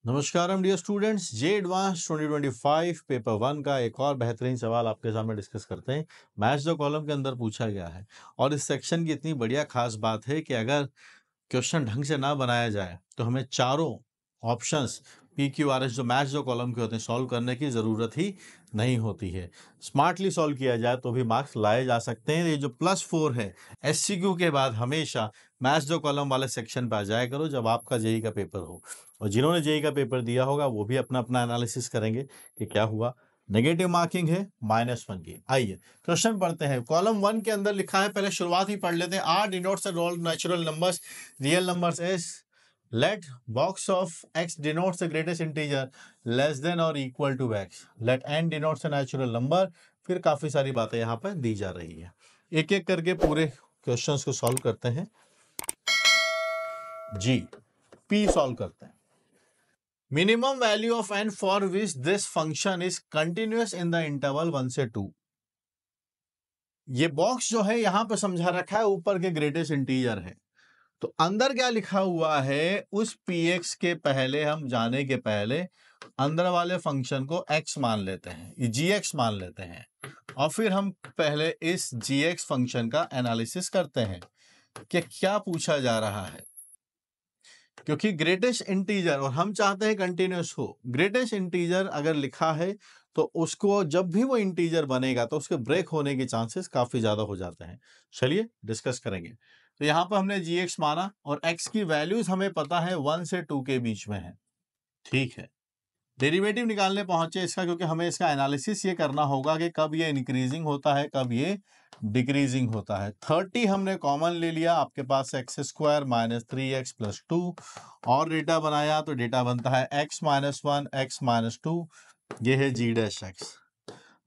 नमस्कार dear students, जे advance 2025 paper 1 का एक और बेहतरीन सवाल आपके सामने डिस्कस करते हैं। मैच द कॉलम के अंदर पूछा गया है और इस सेक्शन की इतनी बढ़िया खास बात है कि अगर क्वेश्चन ढंग से ना बनाया जाए तो हमें चारों options P Q R S जो मैच जो कॉलम के होते हैं सॉल्व करने की ज़रूरत ही नहीं होती है। स्मार्टली सॉल्व किया जाए तो भी मार्क्स लाए जा सकते हैं। ये जो +4 है एससीक्यू के बाद हमेशा मैच जो कॉलम वाले सेक्शन पे आ जाया करो जब आपका जेई का पेपर हो। और जिन्होंने जेई का पेपर दिया होगा वो भी अपना अपना एनालिसिस करेंगे कि क्या हुआ। नेगेटिव मार्किंग है -1 की। आइए क्वेश्चन पढ़ते हैं। कॉलम 1 के अंदर लिखा है, पहले शुरुआत ही पढ़ लेते हैं। R denotes real natural numbers, real numbers S. Let box of x denotes the greatest integer less than or equal to x. let n denotes a natural number। फिर काफी सारी बातें यहाँ पर दी जा रही है। एक एक करके पूरे क्वेश्चंस को सॉल्व करते हैं। जी पी सॉल्व करते हैं। Minimum value of n for which this function is continuous in the interval 1 से 2। ये बॉक्स जो है यहां पर समझा रखा है, ऊपर के ग्रेटेस्ट इंटीजर है। तो अंदर क्या लिखा हुआ है, उस px के पहले हम जाने के पहले अंदर वाले फंक्शन को x मान लेते हैं, ये gx मान लेते हैं और फिर हम पहले इस gx फंक्शन का एनालिसिस करते हैं कि क्या पूछा जा रहा है। क्योंकि ग्रेटेस्ट इंटीजर और हम चाहते हैं कंटिन्यूअस हो। ग्रेटेस्ट इंटीजर अगर लिखा है तो उसको जब भी वो इंटीजर बनेगा तो उसके ब्रेक होने के चांसेस काफी ज्यादा हो जाते हैं। चलिए डिस्कस करेंगे। तो यहां पर हमने gx माना और x की वैल्यूज हमें पता है 1 से 2 के बीच में है। ठीक है, डेरिवेटिव निकालने पहुंचे इसका, क्योंकि हमें इसका एनालिसिस ये करना होगा कि कब ये इंक्रीजिंग होता है कब ये डिक्रीजिंग होता है। 30 हमने कॉमन ले लिया, आपके पास x² - 3x + 2 और डेटा बनाया तो डेटा बनता है x - 1 x - 2। ये है g'(x).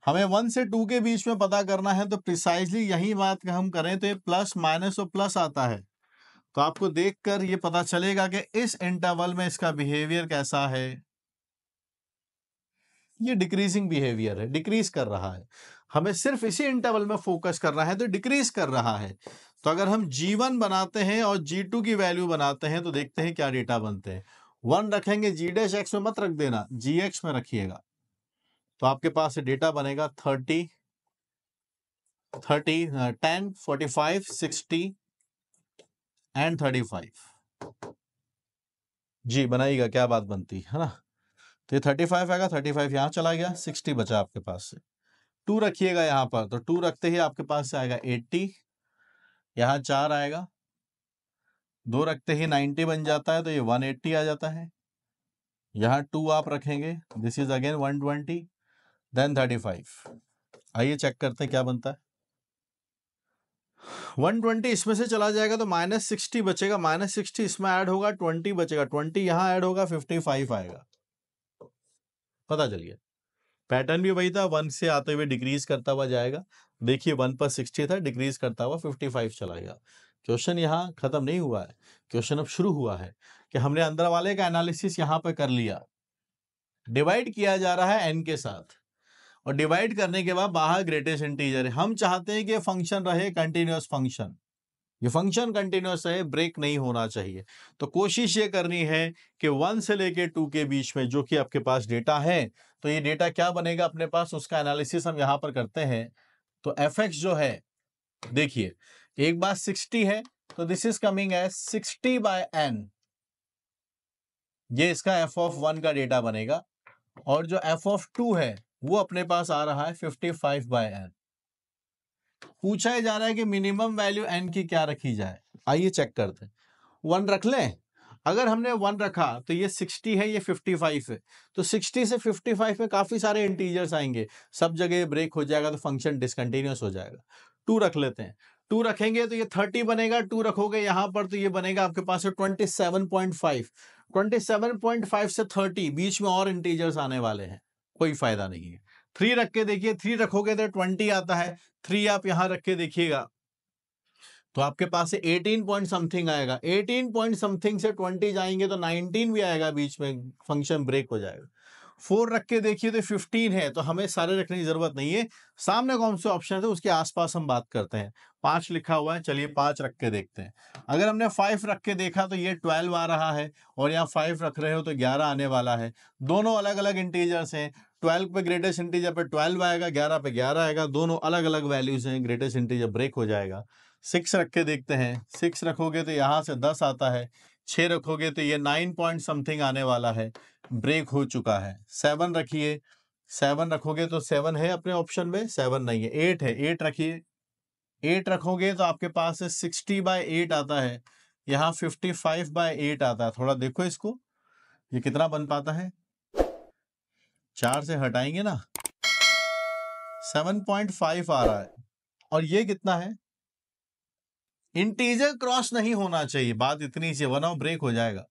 हमें 1 से 2 के बीच में पता करना है तो प्रिसाइजली यही बात हम करें तो ये प्लस माइनस और प्लस आता है। तो आपको देखकर ये पता चलेगा कि इस इंटरवल में इसका बिहेवियर कैसा है। ये डिक्रीजिंग बिहेवियर है, डिक्रीज कर रहा है। हमें सिर्फ इसी इंटरवल में फोकस करना है तो डिक्रीज कर रहा है। तो अगर हम g1 बनाते हैं और g2 की वैल्यू बनाते हैं तो देखते हैं क्या डेटा बनते हैं। 1 रखेंगे g'(x) में मत रख देना, gx में रखिएगा। तो आपके पास डेटा बनेगा 30 10 45 60 एंड 35। जी बनाइएगा, क्या बात बनती है ना। तो ये 35 आएगा, 35 यहां चला गया, 60 बचा आपके पास से। 2 रखिएगा यहां पर, तो 2 रखते ही आपके पास से आएगा 80, यहां 4 आएगा, 2 रखते ही 90 बन जाता है तो ये 180 आ जाता है। यहां 2 आप रखेंगे, दिस इज अगेन 120, देन 35। आइए चेक करते हैं क्या बनता है। 120 इसमें से चला जाएगा तो -60 बचेगा, -60 इसमें ऐड होगा 20 बचेगा, 20 यहां ऐड होगा 55 आएगा। पता चल गया, पैटर्न भी वही था, 1 से आते हुए डिक्रीज करता हुआ जाएगा। देखिए 1 पर 60 था, डिक्रीज करता हुआ 55 चला गया। क्वेश्चन यहाँ खत्म नहीं हुआ है, क्वेश्चन अब शुरू हुआ है कि हमने अंदर वाले का एनालिसिस यहाँ पर कर लिया। डिवाइड किया जा रहा है n के साथ और डिवाइड करने के बाद बाहर ग्रेटेस्ट इंटीजर है। हम चाहते हैं कि ये फंक्शन रहे कंटिन्यूअस फंक्शन, ये फंक्शन कंटिन्यूअस है, ब्रेक नहीं होना चाहिए। तो कोशिश ये करनी है कि 1 से लेके 2 के बीच में जो कि आपके पास डेटा है, तो ये डेटा क्या बनेगा अपने पास, उसका एनालिसिस हम यहां पर करते हैं। तो fx जो है, देखिए एक बार 60 है तो this is coming as 60/n, ये इसका f(1) का डेटा बनेगा। और जो f(2) है वो अपने पास आ रहा है 55/n। पूछा जा रहा है कि मिनिमम वैल्यू n की क्या रखी जाए। आइए चेक करते हैं। 1 रख लें। अगर हमने 1 रखा तो ये 60 है, ये 55 है, तो 60 से 55 में काफी सारे इंटीजर्स आएंगे, सब जगह ब्रेक हो जाएगा तो फंक्शन डिसकंटिन्यूअस हो जाएगा। 2 रख लेते हैं, 2 रखेंगे तो ये 30 बनेगा, 2 रखोगे यहां पर तो ये बनेगा आपके पास 27.5। 27.5 से 30 बीच में और इंटीजर्स आने वाले हैं, कोई फायदा नहीं है। 3 रख के देखिए, 3 रखोगे तो 20 आता है, 3 आप यहां रख के देखिएगा तो आपके पास से 18 पॉइंट समथिंग आएगा। 18 पॉइंट समथिंग से 20 जाएंगे तो 19 भी आएगा बीच में, फंक्शन ब्रेक हो जाएगा। 4 रख के देखिए तो 15 है, तो हमें सारे रखने की जरूरत नहीं है। सामने कौन से ऑप्शन है उसके आसपास हम बात करते हैं। 5 लिखा हुआ है, चलिए 5 रख के देखते हैं। अगर हमने 5 रख के देखा तो ये 12 आ रहा है, और यहाँ 5 रख रहे हो तो 11 आने वाला है। दोनों अलग अलग इंटीजर्स हैं। 12 पे ग्रेटेस्ट इंटीजर पे 12 आएगा, 11 पे 11 आएगा, दोनों अलग अलग वैल्यूज हैं, ग्रेटेस्ट इंटीजर ब्रेक हो जाएगा। 6 रख के देखते हैं। 6 रखोगे तो यहाँ से 10 आता है। 6 रखोगे तो ये 9 पॉइंट समथिंग आने वाला है, ब्रेक हो चुका है। 7 रखिए, 7 रखोगे तो 7 है अपने ऑप्शन में, 7 नहीं है। 8 है, 8 रखिए। 8 रखोगे तो आपके पास है 60/8 आता है, यहाँ 55/8 आता है। थोड़ा देखो इसको, ये कितना बन पाता है। 4 से हटाएंगे ना, 7.5 आ रहा है। और ये कितना है, इंटीजर क्रॉस नहीं होना चाहिए, बात इतनी सी, वरना ब्रेक हो जाएगा।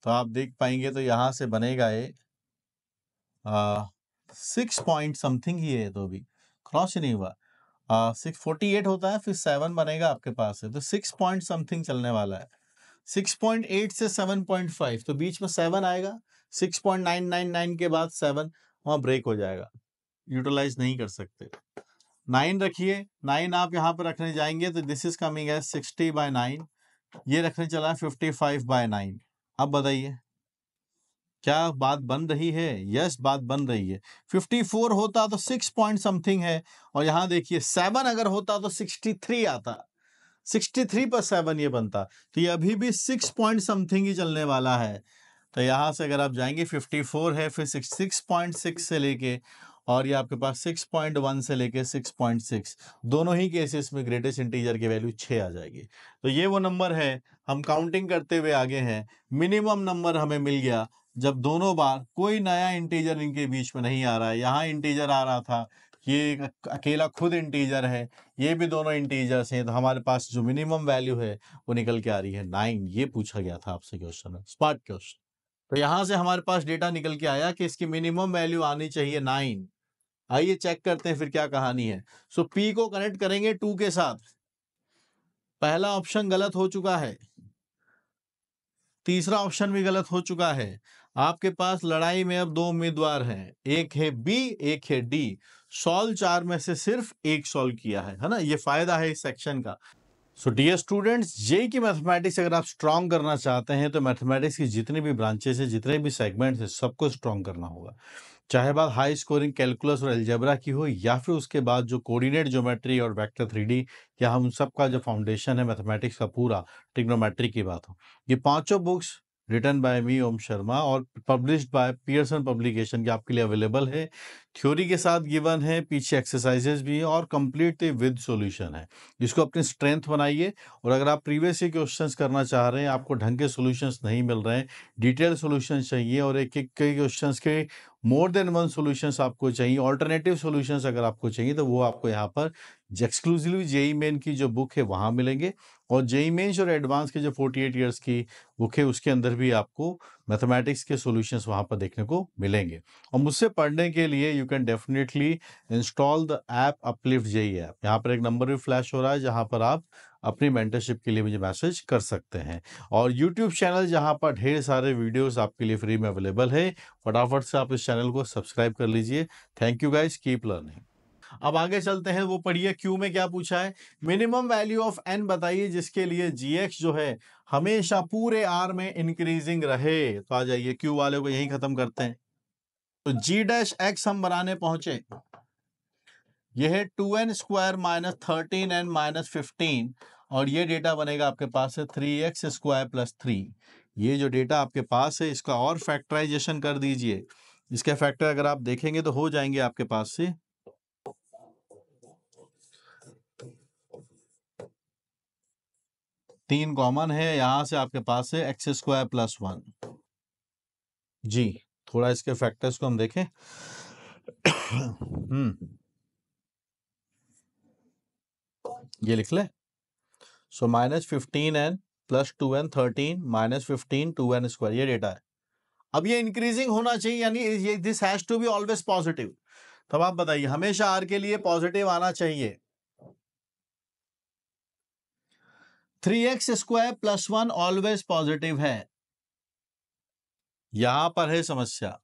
तो आप देख पाएंगे तो यहां से बनेगा ये 6 पॉइंट समथिंग ही है, तो अभी क्रॉस ही नहीं हुआ। 648 होता है, फिर 7 बनेगा आपके पास है, तो 6 पॉइंट समथिंग चलने वाला है। 6.8 से 7.5, तो बीच में 7 आएगा। 6.999 के बाद 7, वहां ब्रेक हो जाएगा, यूटिलाइज नहीं कर सकते। 9 रखिए। 9 आप यहाँ पर रखने जाएंगे तो दिस इज कमिंग एज 60/9, ये रखने चला है 55/9। अब बताइए क्या बात बन रही है? यस, बात बन रही है। 54 होता तो 6 पॉइंट समथिंग है, और यहाँ देखिए 7 अगर होता तो 63 आता, 63 पर 7 ये बनता, तो ये अभी भी 6 पॉइंट समथिंग ही चलने वाला है। तो यहाँ से अगर आप जाएंगे 54 है, फिर 6.6 से लेके, और ये आपके पास 6.1 से लेके 6.6, दोनों ही केसेस में ग्रेटेस्ट इंटीजर की वैल्यू 6 आ जाएगी। तो ये वो नंबर है, हम काउंटिंग करते हुए आगे हैं। मिनिमम नंबर हमें मिल गया जब दोनों बार कोई नया इंटीजर इनके बीच में नहीं आ रहा है। यहाँ इंटीजर आ रहा था, ये अकेला खुद इंटीजर है, ये भी दोनों इंटीजर्स हैं, तो हमारे पास जो मिनिमम वैल्यू है वो निकल के आ रही है 9। ये पूछा गया था आपसे क्वेश्चन में, स्मार्ट क्वेश्चन। तो यहां से हमारे पास डेटा निकल के आया कि इसकी मिनिमम वैल्यू आनी चाहिए 9। आइए चेक करते हैं फिर क्या कहानी है। सो पी को कनेक्ट करेंगे 2 के साथ। पहला ऑप्शन गलत हो चुका है, तीसरा ऑप्शन भी गलत हो चुका है। आपके पास लड़ाई में अब 2 उम्मीदवार हैं, एक है बी, एक है डी। सॉल्व 4 में से सिर्फ एक सॉल्व किया है ना, ये फायदा है इस सेक्शन का। सो डियर स्टूडेंट्स, जेई की मैथमेटिक्स अगर आप स्ट्रॉन्ग करना चाहते हैं तो मैथमेटिक्स की जितनी भी ब्रांचेस है, जितने भी सेगमेंट्स है, सबको स्ट्रॉन्ग करना होगा। चाहे बात हाई स्कोरिंग कैलकुलस और अलजेब्रा की हो, या फिर उसके बाद जो कोऑर्डिनेट ज्योमेट्री और वेक्टर 3D, या हम सबका जो फाउंडेशन है मैथमेटिक्स का पूरा, ट्रिग्नोमेट्री की बात हो, ये पांचों बुक्स रिटन बाय मी ओम शर्मा और पब्लिश्ड बाय पियर्सन पब्लिकेशन के आपके लिए अवेलेबल है। थ्योरी के साथ गिवन है, पीछे एक्सरसाइजेस भी है, और कंप्लीट विद सॉल्यूशन है। इसको अपनी स्ट्रेंथ बनाइए। और अगर आप प्रीवियस ईयर क्वेश्चंस करना चाह रहे हैं, आपको ढंग के सॉल्यूशंस नहीं मिल रहे हैं, डिटेल सॉल्यूशंस चाहिए, और एक एक कई क्वेश्चंस के मोर देन वन सॉल्यूशंस आपको चाहिए, ऑल्टरनेटिव सॉल्यूशंस अगर आपको चाहिए, तो वो आपको यहाँ पर एक्सक्लूसिवली जेई मेन की जो बुक है वहाँ मिलेंगे। और जेई मेन्स और एडवांस के जो 48 ईयर्स की बुक है उसके अंदर भी आपको मैथमेटिक्स के सॉल्यूशंस वहाँ पर देखने को मिलेंगे। और मुझसे पढ़ने के लिए you can definitely install the app Uplift JEE app. यहाँ पर एक नंबर भी फ्लैश हो रहा है जहाँ पर आप अपनी मेंटरशिप के लिए मुझे मैसेज कर सकते हैं। और यूट्यूब चैनल जहाँ पर ढेर सारे वीडियोस आपके लिए फ्री में अवेलेबल है, फटाफट से आप इस चैनल को सब्सक्राइब कर लीजिए। Thank you guys, keep learning. अब आगे चलते हैं, वो पढ़िए क्यू में क्या पूछा है। मिनिमम वैल्यू ऑफ एन बताइए जिसके लिए जीएक्स जो है हमेशा पूरे आर में इंक्रीजिंग रहे। तो आ जाइए क्यू वाले को यही खत्म करते हैं। तो जी डैश एक्स हम बनाने पहुंचे, यह है 2n² माइनस 13n माइनस 15, और ये डेटा बनेगा आपके पास है 3x² प्लस 3। ये जो डेटा आपके पास है इसका और फैक्टराइजेशन कर दीजिए। इसके फैक्टर अगर आप देखेंगे तो हो जाएंगे आपके पास से 3 कॉमन है, यहां से आपके पास है x² प्लस 1। जी, थोड़ा इसके फैक्टर्स को हम देखें। ये लिख ले। So minus 15n plus 2n 13 minus 15 2n², ये डेटा है। अब ये इंक्रीजिंग होना चाहिए, यानी ये this has to be always positive. तब आप बताइए, हमेशा आर के लिए पॉजिटिव आना चाहिए। 3x² प्लस 1 ऑलवेज पॉजिटिव है, यहां पर है समस्या।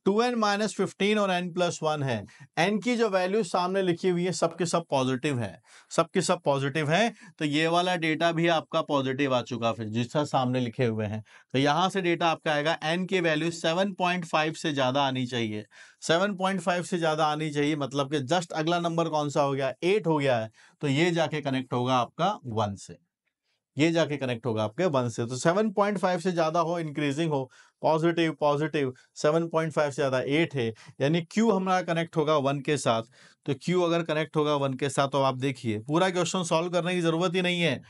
2n माइनस 15 और n प्लस 1 है। n की जो वैल्यू सामने लिखी हुई है सबके सब पॉजिटिव है, सबके सब पॉजिटिव है, तो ये वाला डेटा भी आपका पॉजिटिव आ चुका फिर जिसका सामने लिखे हुए हैं। तो यहां से डेटा आपका आएगा n की वैल्यू 7.5 से ज्यादा आनी चाहिए, 7.5 से ज्यादा आनी चाहिए, मतलब कि जस्ट अगला नंबर कौन सा हो गया, 8 हो गया है, तो ये जाके कनेक्ट होगा आपका 1 से, ये जाके कनेक्ट होगा आपके 1 से। तो 7.5 से ज्यादा हो, इंक्रीजिंग हो, पॉजिटिव पॉजिटिव, 7.5 से ज्यादा 8 है, यानी Q हमारा कनेक्ट होगा 1 के साथ। तो Q अगर कनेक्ट होगा 1 के साथ तो आप देखिए पूरा क्वेश्चन सॉल्व करने की जरूरत ही नहीं है,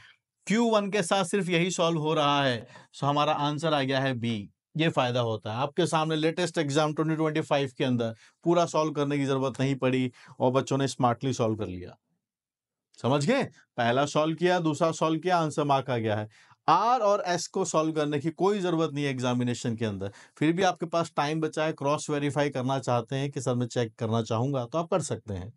Q 1 के साथ सिर्फ यही सॉल्व हो रहा है, तो हमारा आंसर आ गया है बी। ये फायदा होता है आपके सामने लेटेस्ट एग्जाम 2025 के अंदर पूरा सॉल्व करने की जरूरत नहीं पड़ी और बच्चों ने स्मार्टली सॉल्व कर लिया। समझ गए, पहला सॉल्व किया, दूसरा सॉल्व किया, आंसर मार्क आ गया है। आर और एस को सॉल्व करने की कोई जरूरत नहीं है एग्जामिनेशन के अंदर, फिर भी आपके पास टाइम बचा है, क्रॉस वेरीफाई करना चाहते हैं कि सर मैं चेक करना चाहूंगा तो आप कर सकते हैं,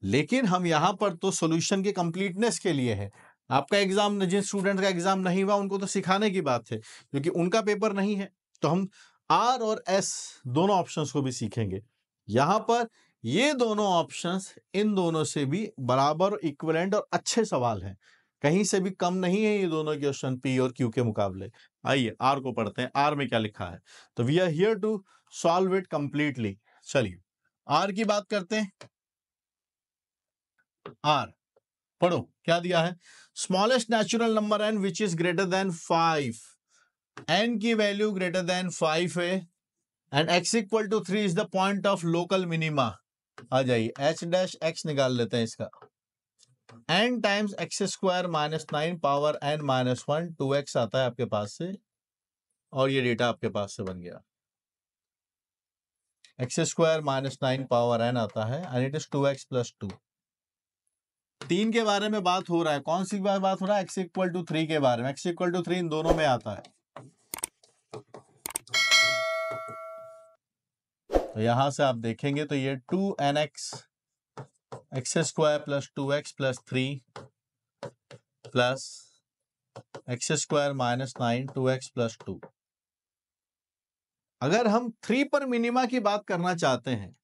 लेकिन हम यहाँ पर तो सॉल्यूशन के कंप्लीटनेस के लिए है। आपका एग्जाम, जिन स्टूडेंट का एग्जाम नहीं हुआ उनको तो सिखाने की बात है क्योंकि उनका पेपर नहीं है, तो हम आर और एस दोनों ऑप्शंस को भी सीखेंगे। यहाँ पर ये दोनों ऑप्शंस इन दोनों से भी बराबर, इक्विवेलेंट और अच्छे सवाल हैं, कहीं से भी कम नहीं है ये दोनों क्वेश्चन पी और क्यू के मुकाबले। आइए आर को पढ़ते हैं, आर में क्या लिखा है, तो we are here to solve it completely. चलिए आर की बात करते हैं। आर पढ़ो क्या दिया है, smallest natural number n which is greater than 5, n की वैल्यू ग्रेटर देन 5 है and x equal to 3 is the point of local minima. आ जाइए h डैश x निकाल लेते हैं इसका, n times x square minus 9 power n minus 1, 2x आता है आपके पास से और ये डेटा आपके पास से बन गया, x square minus 9 power n आता है and it is 2x plus 2। 3 के बारे में बात हो रहा है, कौन सी बात हो रहा है, x इक्वल टू 3 के बारे में, x इक्वल टू 3 इन दोनों में आता है, तो यहां से आप देखेंगे तो ये 2nx x square plus 2x plus 3 plus x square minus 9 2x plus 2। अगर हम 3 पर मिनिमा की बात करना चाहते हैं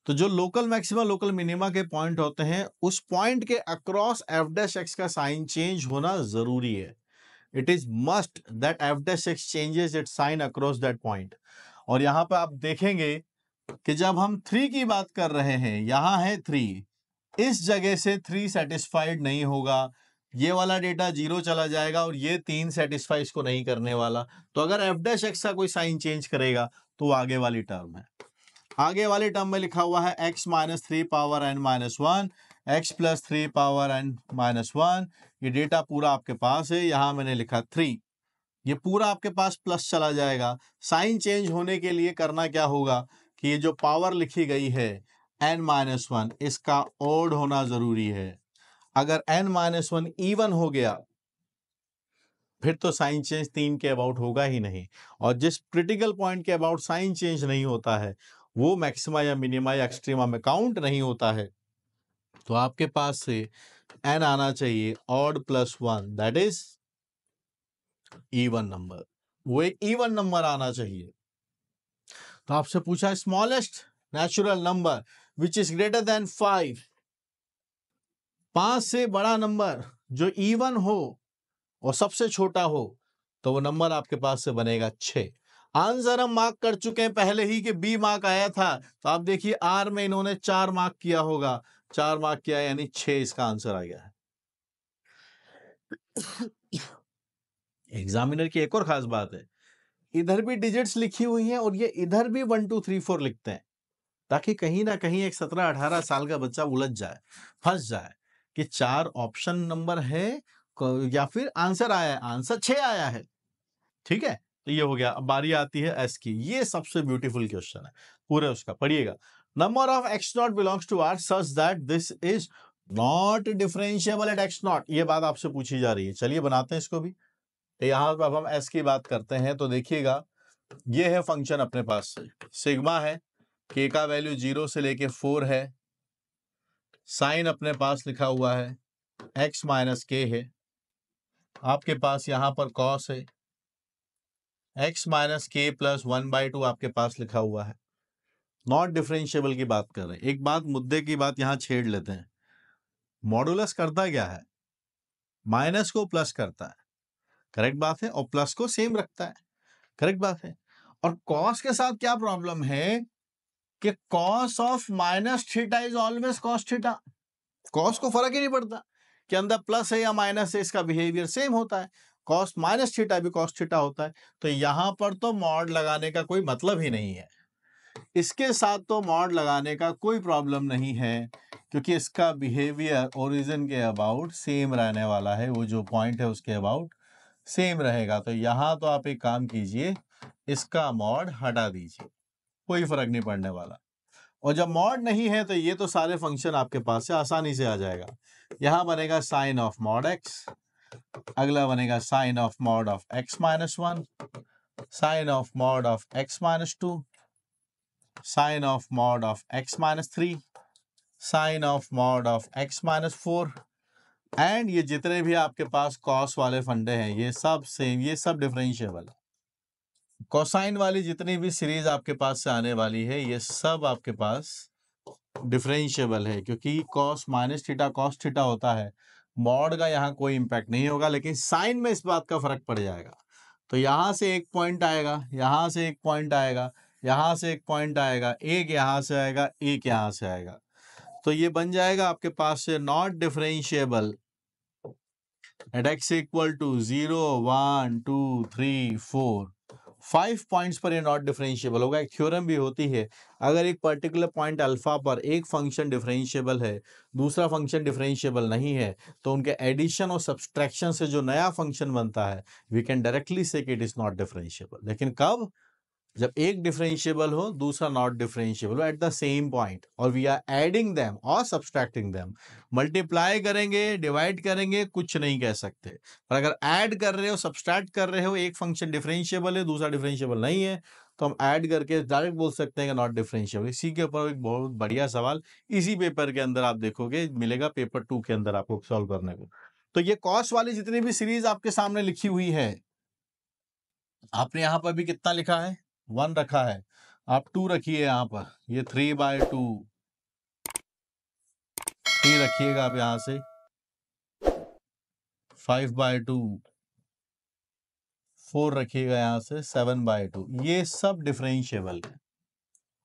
तो जो लोकल मैक्सिमा लोकल मिनिमा के पॉइंट होते हैं उस पॉइंट के अक्रॉस एफ डैश एक्स का साइन चेंज होना जरूरी है। It is must that F dash x changes its sign across that point. और यहां पर आप देखेंगे कि जब हम 3 की बात कर रहे हैं, यहां है 3, इस जगह से 3 सेटिस्फाइड नहीं होगा, ये वाला डेटा 0 चला जाएगा और ये 3 सेटिस्फाई इसको नहीं करने वाला, तो अगर एफ डैश एक्स का कोई साइन चेंज करेगा तो आगे वाली टर्म है, आगे वाले टर्म में लिखा हुआ है x minus 3 power n minus 1, x plus 3 power n minus 1, ये डेटा पूरा आपके पास है, यहां मैंने लिखा 3, ये पूरा आपके पास प्लस चला जाएगा। साइन चेंज होने के लिए करना क्या होगा कि ये जो पावर लिखी गई है n माइनस 1 इसका ओड होना जरूरी है, अगर n माइनस 1 इवन हो गया फिर तो साइन चेंज 3 के अबाउट होगा ही नहीं, और जिस क्रिटिकल पॉइंट के अबाउट साइन चेंज नहीं होता है वो मैक्सिमा या मिनिमा या एक्सट्रीमा में काउंट नहीं होता है, तो आपके पास से n आना चाहिए odd plus 1, that is even number, वो एक इवन नंबर आना चाहिए। तो आपसे पूछा smallest natural number which is greater than 5, 5 से बड़ा नंबर जो इवन हो और सबसे छोटा हो तो वो नंबर आपके पास से बनेगा 6। आंसर हम मार्क कर चुके हैं पहले ही कि बी मार्क आया था, तो आप देखिए आर में इन्होंने 4 मार्क किया होगा, 4 मार्क किया यानी 6 इसका आंसर आ गया है। एग्जामिनर की एक और खास बात है, इधर भी डिजिट्स लिखी हुई हैं और ये इधर भी 1 2 3 4 लिखते हैं, ताकि कहीं ना कहीं एक 17-18 साल का बच्चा उलझ जाए, फंस जाए कि 4 ऑप्शन नंबर है या फिर आंसर आया है, आंसर 6 आया है। ठीक है, तो ये हो गया। अब बारी आती है एस की, ये सबसे ब्यूटीफुल क्वेश्चन है पूरे उसका, पढ़िएगा। Number of x naught belongs to R such that this is not differentiable at x naught, ये बात आपसे पूछी जा रही है। चलिए बनाते हैं इसको भी। यहां पर अब हम एस की बात करते हैं तो देखिएगा ये है फंक्शन अपने पास से, सिग्मा है, के का वैल्यू 0 से लेके 4 है, साइन अपने पास लिखा हुआ है x माइनस के है, आपके पास यहां पर कॉस है, x माइनस के प्लस 1/2 आपके पास लिखा हुआ है, नॉट डिफरेंशिएबल की बात कर रहे हैं। एक बात, मुद्दे की बात यहां छेड़ लेते हैं। मॉडुलस करता क्या है? माइनस को प्लस करता है, करेक्ट बात है, और प्लस को सेम रखता है, करेक्ट बात है। और कॉस के साथ क्या प्रॉब्लम है कि cos of minus theta is always cos theta. Cos को फर्क ही नहीं पड़ता कि अंदर प्लस है या माइनस है, इसका बिहेवियर सेम होता है। कॉस माइनस थीटा भी कॉस थीटा होता है। तो यहां पर तो मॉड लगाने का कोई मतलब ही नहीं है। इसके साथ तो मॉड लगाने का कोई प्रॉब्लम नहीं है, क्योंकि इसका बिहेवियर ओरिजिन के अबाउट सेम रहने वाला है। वो जो पॉइंट है उसके अबाउट सेम रहेगा। तो यहां तो आप एक काम कीजिए, इसका मॉड हटा दीजिए, कोई फर्क नहीं पड़ने वाला। और जब मॉड नहीं है तो ये तो सारे फंक्शन आपके पास से आसानी से आ जाएगा। यहां बनेगा साइन ऑफ मॉड एक्स, अगला बनेगा sine of mod of x minus 1, sine of mod of x minus 2, sine of mod of x minus 3, sine of mod of x minus 4। And ये जितने भी आपके पास कॉस वाले फंडे हैं ये सब सेम, ये सब डिफरेंशिएबल है। कोसाइन वाली जितनी भी सीरीज आपके पास से आने वाली है ये सब आपके पास डिफरेंशिएबल है, क्योंकि cos minus theta cos theta होता है। मॉड का यहाँ कोई इंपैक्ट नहीं होगा, लेकिन साइन में इस बात का फर्क पड़ जाएगा। तो यहां से एक पॉइंट आएगा, यहां से एक पॉइंट आएगा, यहां से एक पॉइंट आएगा, एक यहां से आएगा, एक यहां से आएगा। तो ये बन जाएगा आपके पास से not differentiable at x equal to 0 1 2 3 4। 5 points पर ये नॉट डिफरेंशिएबल होगा। एक थ्योरम भी होती है, अगर एक पर्टिकुलर पॉइंट अल्फा पर एक फंक्शन डिफरेंशिएबल है, दूसरा फंक्शन डिफरेंशिएबल नहीं है, तो उनके एडिशन और सब्सट्रैक्शन से जो नया फंक्शन बनता है वी कैन डायरेक्टली से इट इज नॉट डिफरेंशिएबल। लेकिन कब? जब एक डिफरेंशिएबल हो दूसरा नॉट डिफरेंशिएबल हो एट द सेम पॉइंट, और वी आर एडिंग देम और सब्सट्रैक्टिंग देम। मल्टीप्लाई करेंगे, डिवाइड करेंगे, कुछ नहीं कह सकते। पर अगर ऐड कर रहे हो, सब्सट्रैक्ट कर रहे हो, एक फंक्शन डिफरेंशिएबल है दूसरा डिफरेंशिएबल नहीं है, तो हम ऐड करके डायरेक्ट बोल सकते हैं कि नॉट डिफरेंशिएबल। इसी के ऊपर एक बहुत बढ़िया सवाल इसी पेपर के अंदर आप देखोगे मिलेगा, पेपर 2 के अंदर आपको सॉल्व करने को। तो ये कॉस वाली जितनी भी सीरीज आपके सामने लिखी हुई है, आपने यहां पर भी कितना लिखा है? 1 रखा है, आप 2 रखिए यहां पर, ये 3/2 3 रखिएगा आप यहां से, 5/2 4 रखिएगा यहां से, 7/2। ये सब डिफरेंशिएबल है।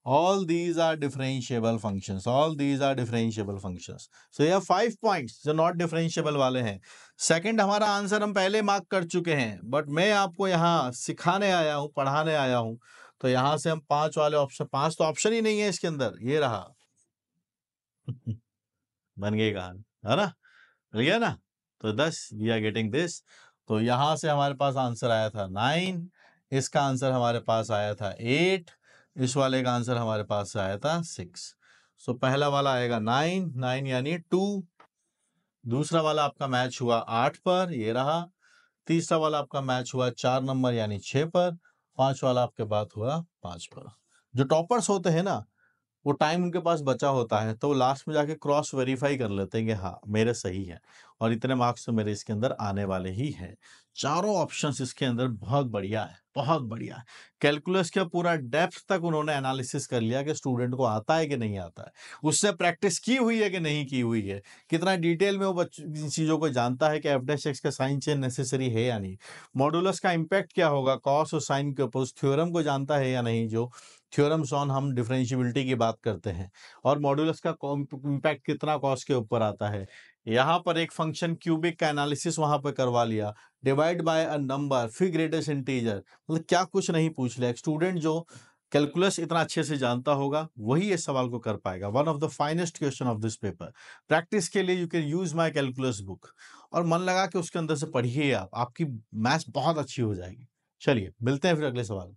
All these are differentiable functions. All these are differentiable functions. So ये 5 points जो नॉट डिफरेंशिएबल वाले हैं। सेकंड हमारा आंसर हम पहले मार्क कर चुके हैं, बट मैं आपको यहाँ सिखाने आया हूँ, पढ़ाने आया हूँ। तो यहाँ से हम 5 वाले ऑप्शन, 5 तो ऑप्शन ही नहीं है इसके अंदर, ये रहा। बन गई कहानी, है ना? मिल गया ना? तो 10 वी आर गेटिंग दिस। तो यहाँ से हमारे पास आंसर आया था 9, इसका आंसर हमारे पास आया था 8, इस वाले का आंसर हमारे पास आया था 6। सो पहला वाला आएगा 9, 9 यानी 2। दूसरा वाला आपका मैच हुआ 8 पर, ये रहा। तीसरा वाला आपका मैच हुआ 4 नंबर यानी 6 पर। 5 वाला आपके बात हुआ 5 पर। जो टॉपर्स होते हैं ना, वो टाइम उनके पास बचा होता है तो वो लास्ट में जाके क्रॉस वेरीफाई कर लेते हैं कि हाँ मेरे सही है और इतने मार्क्स तो मेरे इसके अंदर आने वाले ही हैं। चारों ऑप्शंस इसके अंदर बहुत बढ़िया है, बहुत बढ़िया है। कैलकुलस का पूरा डेप्थ तक उन्होंने एनालिसिस कर लिया कि स्टूडेंट को आता है कि नहीं आता है, उससे प्रैक्टिस की हुई है कि नहीं की हुई है, कितना डिटेल में वो इन चीज़ों को जानता है कि एफ डैश एक्स का साइन चेंज नेसेसरी है या नहीं, मॉडुलस का इम्पैक्ट क्या होगा कॉस और साइन के ऊपर, उस थ्योरम को जानता है या नहीं, जो थ्योरम्स ऑन हम डिफरेंशियबिलिटी की बात करते हैं, और मॉडुलस का इम्पैक्ट कितना कॉस के ऊपर आता है। यहाँ पर एक फंक्शन क्यूबिक का एनालिसिस वहां पर करवा लिया, डिवाइड बाय अ नंबर फिर ग्रेटेस्ट इंटीजर, मतलब क्या कुछ नहीं पूछ लिया। एक स्टूडेंट जो कैलकुलस इतना अच्छे से जानता होगा वही इस सवाल को कर पाएगा। One of the finest question of this paper. Practice के लिए you can use my calculus book और मन लगा के उसके अंदर से पढ़िए, आप आपकी मैथ्स बहुत अच्छी हो जाएगी। चलिए मिलते हैं फिर अगले सवाल।